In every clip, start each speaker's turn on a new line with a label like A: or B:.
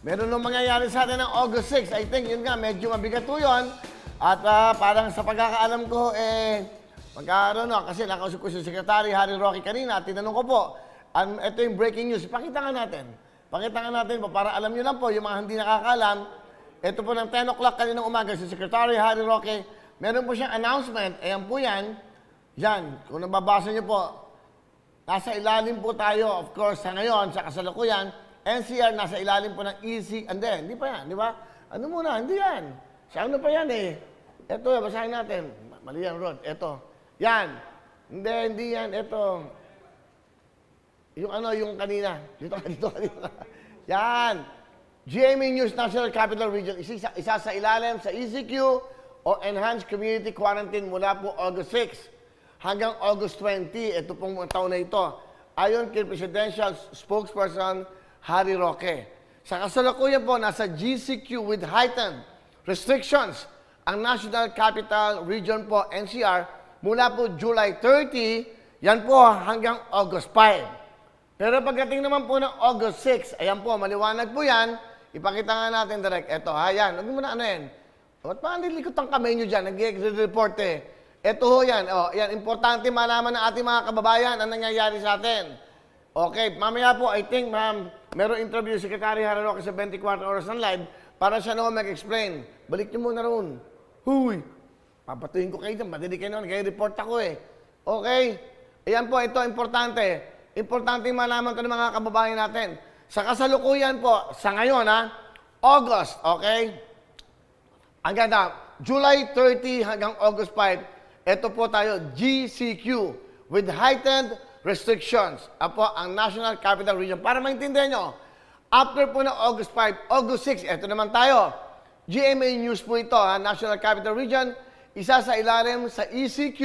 A: Meron nung mangyayari sa atin ng August 6. I think, yun nga, medyo mabigat po yun. At parang sa pagkakaalam ko, magkaroon no, kasi nakausap ko si Secretary Harry Roque kanina at tinanong ko po, ito yung breaking news. Pakita nga natin. Pakita nga natin po, para alam nyo lang po, yung mga hindi nakakaalam, ito po ng 10 o'clock kaninang umaga, si Secretary Harry Roque, meron po siyang announcement. Ayan po yan. Yan, kung nababasa nyo po, nasa ilalim po tayo, of course, sa ngayon, sa kasalukuyan, NCR nasa ilalim po ng hindi pa yan, di ba? Ano muna, hindi yan. Sa ano pa yan eh. Ito, basahin natin. Mali yan, Rod. Ito. Yan. Hindi yan. Ito. Yung ano, yung kanina. Dito. Yan. GMA News National Capital Region. Isa sa ilalim sa ECQ o Enhanced Community Quarantine mula po August 6 hanggang August 20. Ito pong taon na ito. Ayon kay Presidential Spokesperson Harry Roque. Sa kasalukuyan po, nasa GCQ with heightened restrictions ang National Capital Region po, NCR, mula po July 30, yan po hanggang August 5. Pero pagdating naman po ng August 6, ayan po, maliwanag po yan, ipakita nga natin direct. Ito, yan, huwag mo na ano yan. Ba't pa nilikot ang kamay nyo dyan, nag-report eh. Ito ho yan, yan, importante malaman ng ating mga kababayan ang nangyayari sa atin. Okay, mamaya po, I think, ma'am, meron interview si Secretary Harry Roque sa 24 Oras ng Live para siya naman mag-explain. Balik niyo muna roon. Huy! Papatuhin ko kayo dyan, madidig kayo naman, kaya report ako eh. Okay? Ayan po, ito, importante. Importante malaman ito ng mga kababayan natin. Sa kasalukuyan po, sa ngayon August, okay? Hanggang July 30 hanggang August 5, ito po tayo, GCQ, with heightened restrictions. Apo, ang National Capital Region. Para maintindihan nyo, after po ng August 5, August 6, ito naman tayo. GMA News po ito, National Capital Region, isa sa ilalim sa ECQ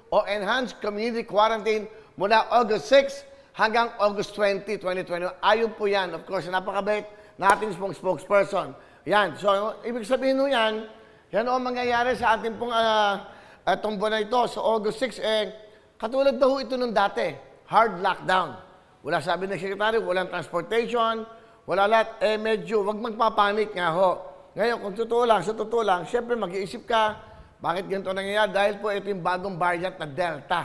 A: o Enhanced Community Quarantine mula August 6 hanggang August 20, 2021. Ayon po yan, of course, napakabait natin pong spokesperson. Yan, so, ibig sabihin nyo yan ang mangyayari sa ating pong itong buwan na ito. So, August 6, katulad daw ito nung dati, hard lockdown. Wala sabi ng Secretary, walang transportation, wala lahat. Medyo, wag magpapanik nga ho. Ngayon, kung sa totoo lang, syempre mag-iisip ka, bakit ganito nangyayari? Dahil po ito yung bagong variant na Delta.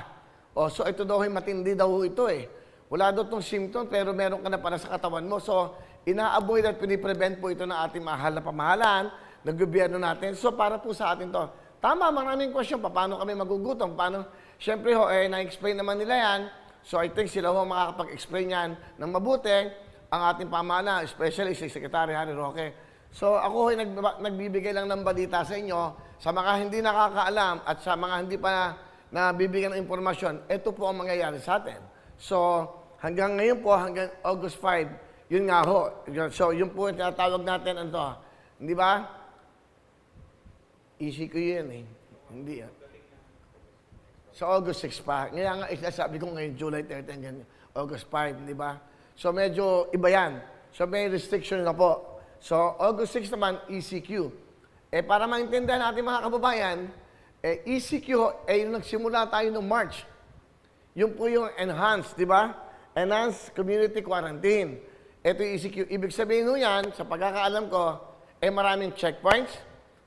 A: So ito daw matindi daw ito eh. Wala daw itong symptom, pero meron ka na para sa katawan mo. So, ina-avoid at piniprevent po ito ng ating mahal na pamahalaan, ng gobyerno natin. So, para po sa atin to. Tama, maraming question pa. Paano kami magugutom? Paano? Siyempre ho, na-explain naman nila yan. So, I think sila ho makakapag-explain yan ng mabuti ang ating pamahalaan, especially si Secretary Harry Roque. So, ako ay nagbibigay lang ng balita sa inyo, sa mga hindi nakakaalam at sa mga hindi pa nabibigyan ng impormasyon, ito po ang mangyayari sa atin. So, hanggang ngayon po, hanggang August 5, yun nga ho. So, yun po yung tinatawag natin, hindi ba? Easy ko yun eh. Hindi yan. So, August 6 pa. Ngayon nga, sabi ko ngayon, July 30, hanggang August 5, di ba? So, medyo iba yan. So, may restriction na po. So, August 6 naman, ECQ. Para maintindihan natin mga kababayan, ECQ, yung nagsimula tayo noong March. Yung po yung enhanced, di ba? Enhanced Community Quarantine. Ito yung ECQ. Ibig sabihin nyo yan, sa pagkakaalam ko, maraming checkpoints,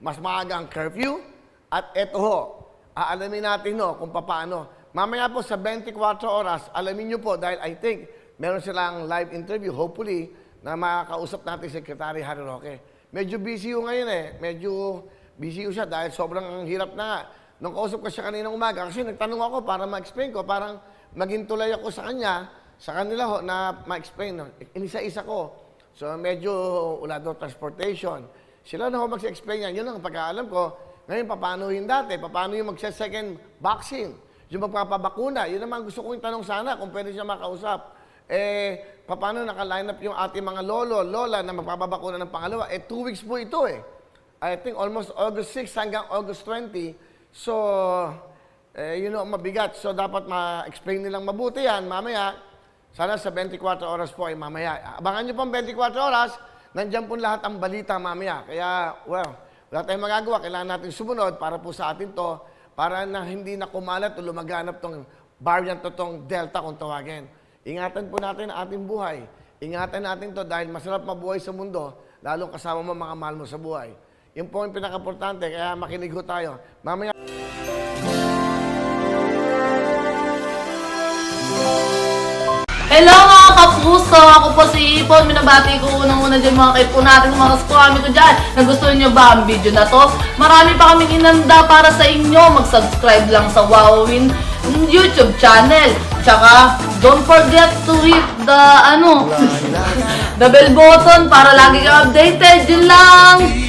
A: mas maaga ang curfew, at ito ho, aalamin natin kung paano. Mamaya po sa 24 oras, alamin nyo po, dahil I think, meron silang live interview, hopefully, na makakausap natin si Secretary Harry Roque. Medyo busy ho ngayon Medyo busy ho siya dahil sobrang hirap na nga. Nung kausap ko siya kaninang umaga, kasi nagtanong ako para ma-explain ko, parang maging tulay ako sa kanila ho, na ma-explain. Inisa-isa ko. So medyo wala daw transportation. Sila na ho mag-explain yan. Yun ang pagkaalam ko. Ngayon, paano yung dati? Paano yung mag-second vaccine? Yung magpapabakuna? Yun naman gusto kong tanong sana kung pwede siya makausap. Paano naka-line up yung ating mga lolo, lola na magpapabakuna ng pangalawa? 2 weeks po ito I think almost August 6 hanggang August 20. So, mabigat. So, dapat ma-explain nilang mabuti yan. Mamaya, sana sa 24 oras po mamaya. Abangan nyo pang 24 oras, nandiyan po lahat ang balita mamaya. Kaya, wala tayong magagawa. Kailangan natin sumunod para po sa atin to, para na hindi na kumalat o lumaganap tong variant to tong Delta kung tawagin. Ingatan po natin ang ating buhay. ingatan natin to dahil masarap mabuhay sa mundo, lalong kasama mo mga mahal mo sa buhay. Yun po yung pinaka-importante, kaya makinig ho tayo. Mamaya...
B: Hello mga kapuso! Ako po si Ipon. Minabati ko unang-una dyan mga kaipo natin, mga kaskwami ko dyan. Nagustuhan nyo ba ang video na to? Marami pa kaming inanda para sa inyo. Mag-subscribe lang sa Wowin YouTube channel. Tsaka, don't forget to hit the, the bell button para lagi ka updated. Yun lang!